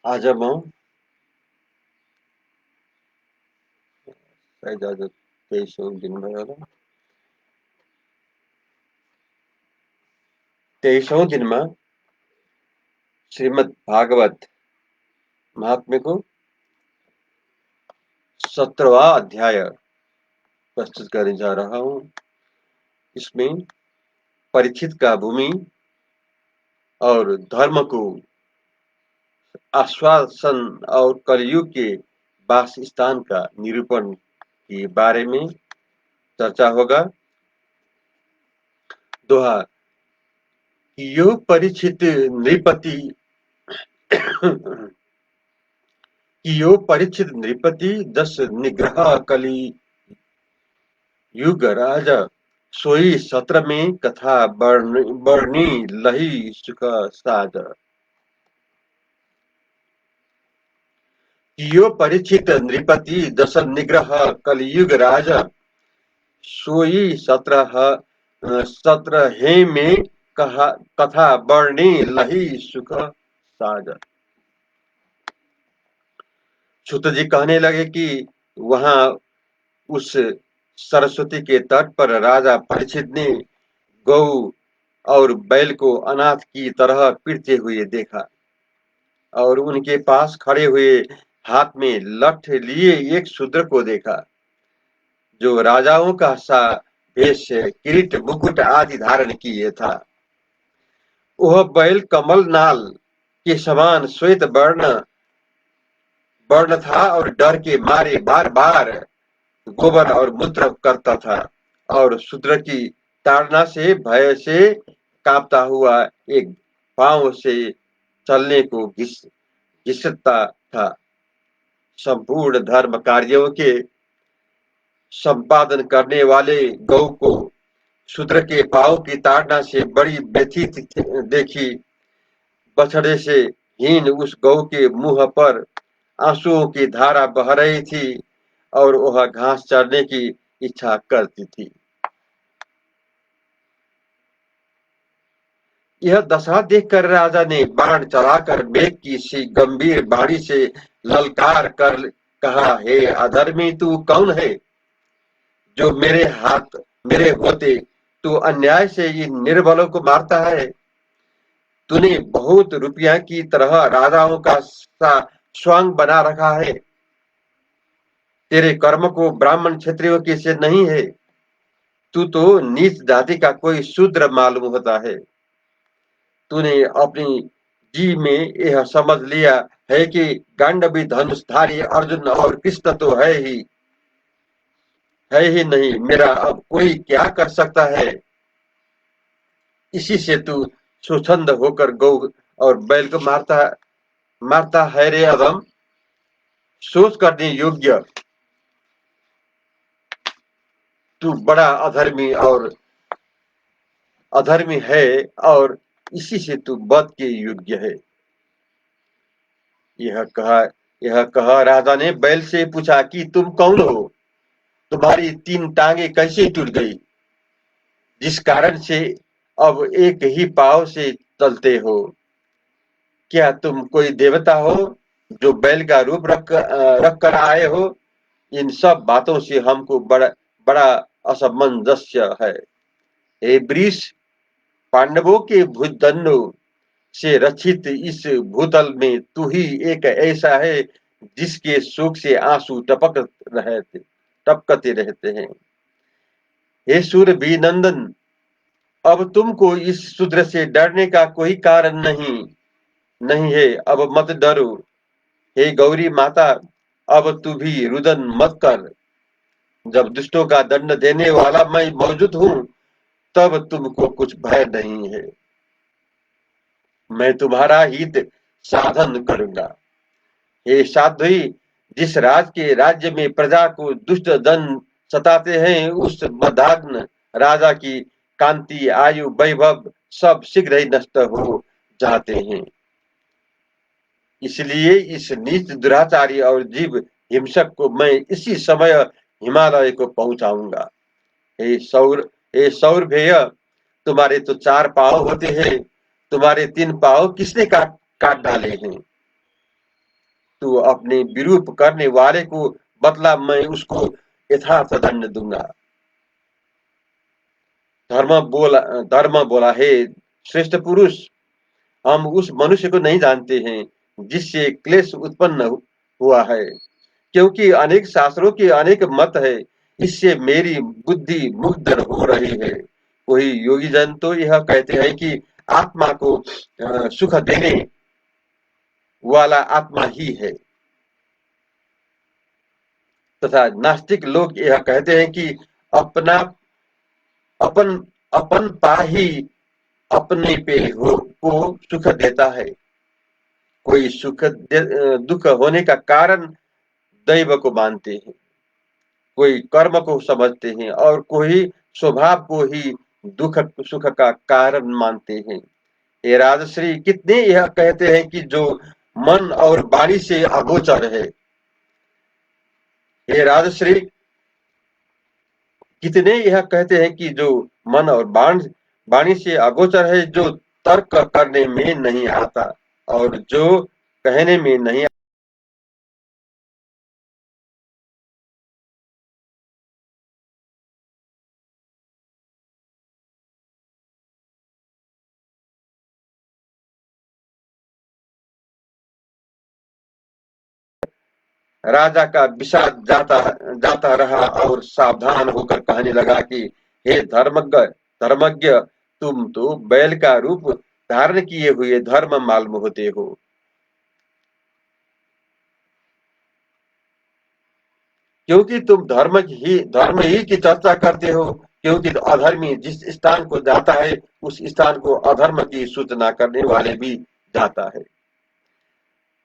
आज हम शायद आज 23 दिन भयो होला। 23औं दिनमा श्रीमद् भागवत महात्म्य को 17वां अध्याय प्रस्तुत करने जा रहा हूँ। इसमें परीक्षित का भूमि और धर्म को आश्वासन और कलयुग के वास स्थान का निरूपण के बारे में चर्चा होगा। दोहा कि यो परीक्षित नृपति कि यो परीक्षित नृपति दस निग्रह कली युग राजा सोई सत्र में कथा बरनी लही सुख साज। कियो परीक्षित नृपति दस निग्रह कलियुग राजा सोई सत्र हे में कथा बरनी लही सुख साज। सूत जी कहने लगे कि वहां उस सरस्वती के तट पर राजा परीक्षित ने गौ और बैल को अनाथ की तरह पीटते हुए देखा और उनके पास खड़े हुए हाथ में लठ लिए एक शूद्र को देखा जो राजाओं का सा भेष किरीट मुकुट आदि धारण किए था। वह बैल कमल नाल के समान श्वेत वर्ण था और डर के मारे बार बार गोबर और मूत्र करता था और शूद्र की ताड़ना से भय से कांपता हुआ एक पांव से चलने को घिसता था। संपूर्ण धर्म कार्यों के संपादन करने वाले गौ को शूद्र के पांव की ताड़ना से बड़ी व्यथित देखी। बछड़े से हीन उस गौ के मुंह पर आंसुओं की धारा बह रही थी और वह घास चरने की इच्छा करती थी। यह दशा देखकर राजा ने बाण चलाकर मेघ की सी गंभीर बाणी से ललकार कर कहा, हे अधर्मी तू कौन है जो मेरे होते तू अन्याय से इन निर्बलों को मारता है। तूने बहुत रुपया की तरह राजाओं का स्वांग बना रखा है। तेरे कर्म को ब्राह्मण क्षत्रियों के से नहीं है। तू तो नीच जाति का कोई शूद्र मालूम होता है। तूने अपनी जी में यह समझ लिया है कि गांडवी धनुषधारी अर्जुन और कृष्ण तो है ही नहीं, मेरा अब कोई क्या कर सकता है। इसी से तू स्वच्छंद होकर गौ और बैल को मारता है रे अधम। सोच करने योग्य तू बड़ा अधर्मी है और इसी से तू वध के योग्य है। यह कहा राजा ने बैल से पूछा कि तुम कौन हो, तुम्हारी 3 टांगे कैसे टूट गई, जिस कारण से अब एक ही पांव से चलते हो। क्या तुम कोई देवता हो जो बैल का रूप रख कर आए हो। इन सब बातों से हमको बड़ा असमंजस्य है। हे वृष, पांडवों के भुजदंडों से रक्षित इस भूतल में तू ही एक ऐसा है जिसके शोक से आंसू टपकते रहते हैं। हे सूर्य नंदन, अब तुमको इस शूद्र से डरने का कोई कारण नहीं है। अब मत डरो। हे गौरी माता, अब तू भी रुदन मत कर। जब दुष्टों का दंड देने वाला मैं मौजूद हूँ तब तुमको कुछ भय नहीं है। मैं तुम्हारा हित साधन करूंगा। हे साध्वी, जिस राज्य में प्रजा को दुष्ट जन सताते हैं उस मदाग्न राजा की कांति आयु वैभव सब शीघ्र ही नष्ट हो जाते हैं। इसलिए इस नीच दुराचारी और जीव हिंसक को मैं इसी समय हिमालय को पहुंचाऊंगा। हे सौरभेय, तुम्हारे तो 4 पांव होते हैं, तुम्हारे 3 पांव किसने काट काट डाले हैं। तू अपने विरूप करने वाले को बदला, मैं उसको यथार्थ दंड दूंगा। धर्म बोला, हे श्रेष्ठ पुरुष, हम उस मनुष्य को नहीं जानते हैं जिससे क्लेश उत्पन्न हुआ है, क्योंकि अनेक शास्त्रों के अनेक मत है, इससे मेरी बुद्धि मुग्ध हो रही है। कोई योगी जन तो यह कहते हैं कि आत्मा को सुख देने वाला आत्मा ही है, तथा नास्तिक लोग यह कहते हैं कि अपना अपन अपन पा ही अपने पे को सुख देता है। कोई दुख होने का कारण दैव को मानते हैं, कोई कर्म को समझते हैं और कोई स्वभाव को ही दुख सुख का कारण मानते हैं। ये राजश्री कितने यह कहते हैं कि जो मन और वाणी से अगोचर है। ये राजश्री कितने यह कहते हैं कि जो मन और वाणी से अगोचर है, जो तर्क करने में नहीं आता और जो कहने में नहीं। राजा का विषाद जाता जाता रहा और सावधान होकर कहने लगा कि हे धर्मज्ञ, तुम तो बैल का रूप धारण किए हुए धर्म मालूम होते हो, क्योंकि तुम धर्म ही की चर्चा करते हो, क्योंकि अधर्मी जिस स्थान को जाता है उस स्थान को अधर्म की सूचना करने वाले भी जाता है।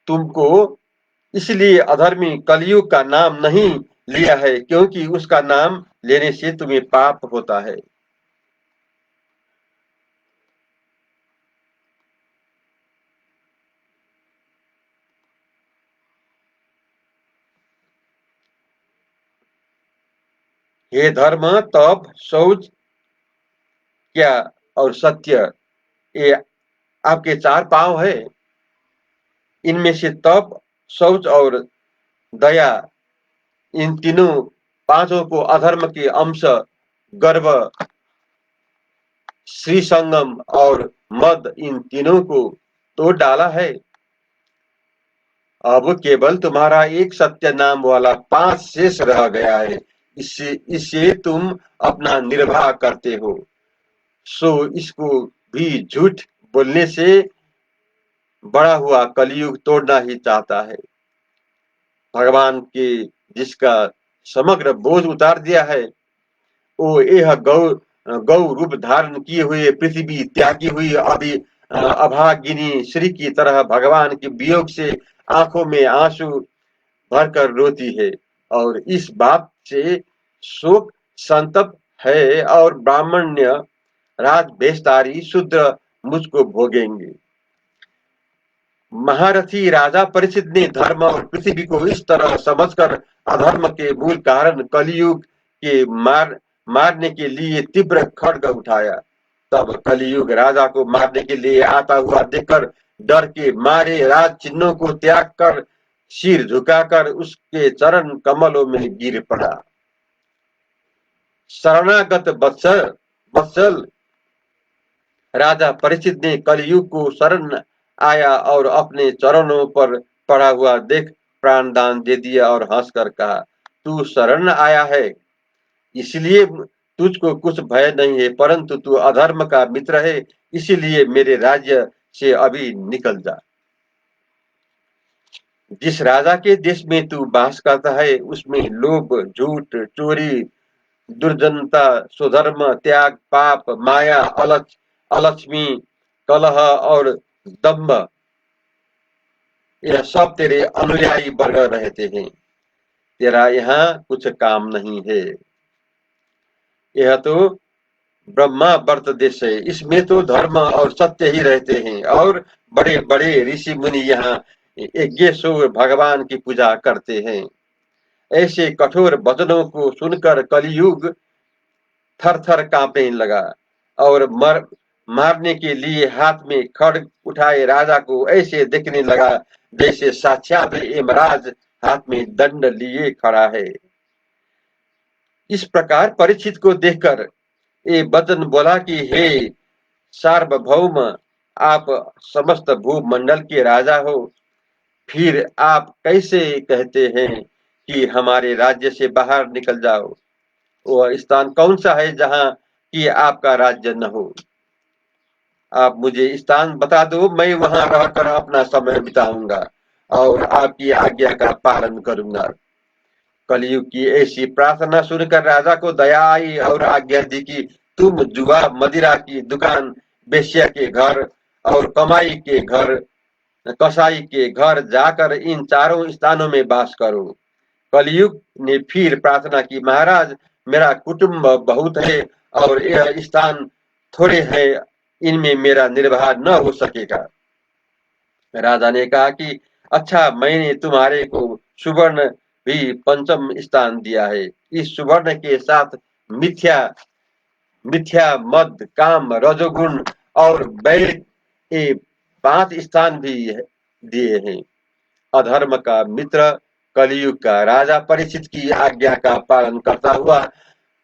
तुमको इसलिए अधर्मी कलयुग का नाम नहीं लिया है, क्योंकि उसका नाम लेने से तुम्हें पाप होता है। हे धर्म, तप, शौच, क्या और सत्य, ये आपके चार पांव है। इनमें से तप, शौच और दया, इन तीनों पांचों को अधर्म के अंश गर्व, श्री संगम और मद, इन तीनों को तोड़ डाला है। अब केवल तुम्हारा एक सत्य नाम वाला पांच शेष रह गया है। इससे तुम अपना निर्वाह करते हो, सो इसको भी झूठ बोलने से बड़ा हुआ कलयुग तोड़ना ही चाहता है। भगवान के जिसका समग्र बोझ उतार दिया है, वो यह गौ रूप धारण किए हुए पृथ्वी त्यागी हुई अभागिनी श्री की तरह भगवान के वियोग से आंखों में आंसू भरकर रोती है और इस बात से शोक संतप्त है, और ब्राह्मण्य राज भेषधारी शूद्र मुझको भोगेंगे। महारथी राजा परीक्षित ने धर्म और पृथ्वी को इस तरह समझकर अधर्म के मूल कारण कलयुग के मारने के लिए तीव्र खड्ग उठाया। तब कलयुग राजा को मारने के लिए आता हुआ देखकर डर के मारे राज चिन्हों को त्याग कर सिर झुकाकर उसके चरण कमलों में गिर पड़ा। शरणागत वत्सल राजा परीक्षित ने कलयुग को शरण आया और अपने चरणों पर पड़ा हुआ देख प्राण दान दे दिया और हंसकर कहा, तू शरण आया है, इसलिए तुझको कुछ भय नहीं है, परंतु तू अधर्म का मित्र है, इसीलिए मेरे राज्य से अभी निकल जा। जिस राजा के देश में तू वास करता है उसमें लोभ, झूठ, चोरी, दुर्जनता, स्वधर्म त्याग, पाप, माया, अलक्ष्मी, कलह और दम्भ, यह सब तेरे अनुयायी वर्ग रहते हैं। तेरा यहाँ कुछ काम नहीं है। यह तो ब्रह्मा वर्त देश है, इसमें तो धर्म और सत्य ही रहते हैं और बड़े बड़े ऋषि मुनि यहाँ यज्ञेश्वर भगवान की पूजा करते हैं। ऐसे कठोर वचनों को सुनकर कलयुग थर थर कांपने लगा और मारने के लिए हाथ में खड्ग उठाए राजा को ऐसे देखने लगा जैसे साक्षात यमराज हाथ में दंड लिए खड़ा है। इस प्रकार परीक्षित को देखकर ये वचन बोला कि हे सार्वभौम, आप समस्त भूमंडल के राजा हो, फिर आप कैसे कहते हैं कि हमारे राज्य से बाहर निकल जाओ? वह स्थान कौन सा है जहां कि आपका राज्य न हो? आप मुझे स्थान बता दो, मैं वहां रहकर अपना समय बिताऊंगा और आपकी आज्ञा का पालन करूंगा। कलयुग की ऐसी प्रार्थना सुनकर राजा को दया आई और आज्ञा दी कि तुम जुआ मदिरा की दुकान, बेश्या के घर और कमाई के घर, कसाई के घर जाकर इन चारों स्थानों में वास करो। कलयुग ने फिर प्रार्थना की, महाराज मेरा कुटुंब बहुत है और यह स्थान थोड़े हैं, इनमें मेरा निर्वाह न हो सकेगा। राजा ने कहा कि अच्छा, मैंने तुम्हारे को सुवर्ण भी पंचम स्थान दिया है। इस सुवर्ण के साथ मिथ्या मिथ्या मद काम रजोगुण और बैर ये 5 स्थान भी दिए हैं। अधर्म का मित्र कलयुग का राजा परीक्षित की आज्ञा का पालन करता हुआ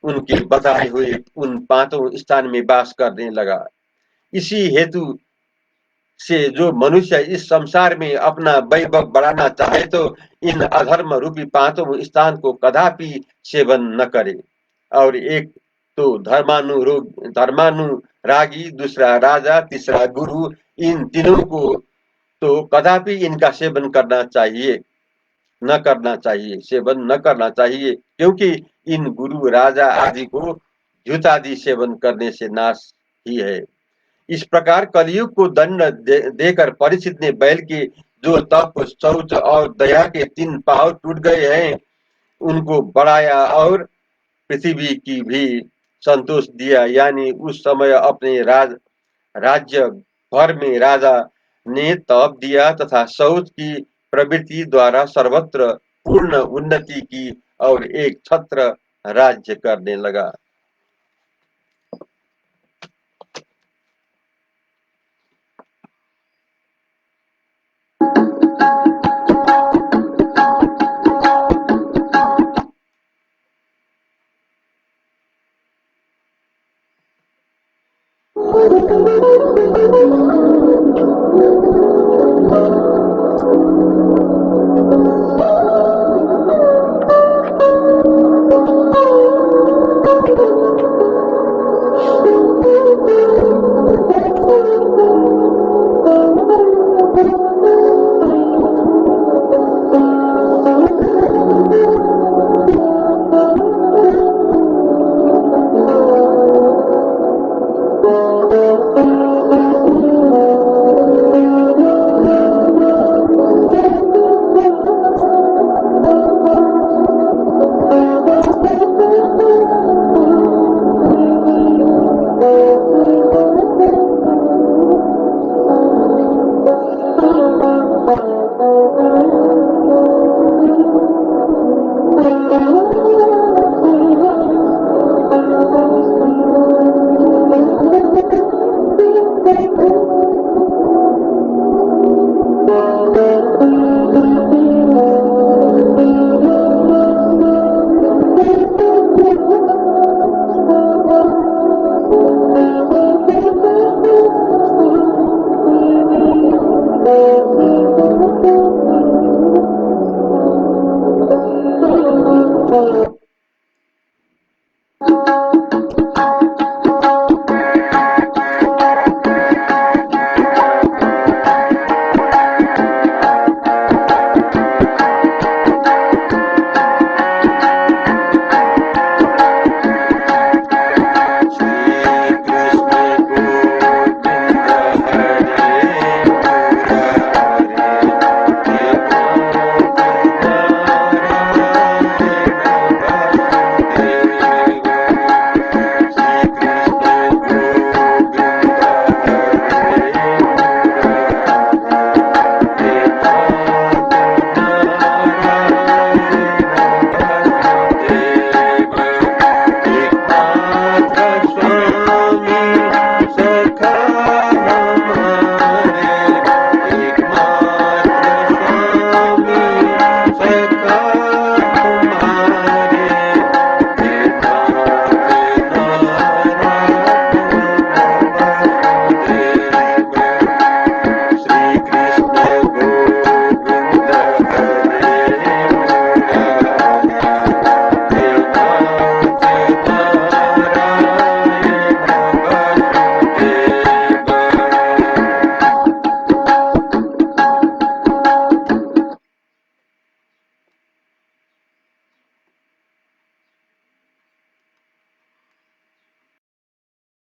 उनके बताए हुए उन 5 स्थान में वास करने लगा। इसी हेतु से जो मनुष्य इस संसार में अपना वैभव बढ़ाना चाहे तो इन अधर्म रूपी 5 स्थान को कदापि सेवन न करे। और एक तो धर्मानुरागी, दूसरा राजा, तीसरा गुरु, इन तीनों को तो कदापि इनका सेवन करना चाहिए न करना चाहिए, सेवन न करना चाहिए, क्योंकि इन गुरु राजा आदि को झूठादि सेवन करने से नाश ही है। इस प्रकार कलयुग को दंड देकर परीक्षित ने बैल के जो तप, शौच और दया के 3 पांव टूट गए हैं उनको बढ़ाया और पृथ्वी की भी संतोष दिया। यानी उस समय अपने राज्य भर में राजा ने तप दिया तथा शौच की प्रवृत्ति द्वारा सर्वत्र पूर्ण उन्नति की और एक छत्र राज्य करने लगा।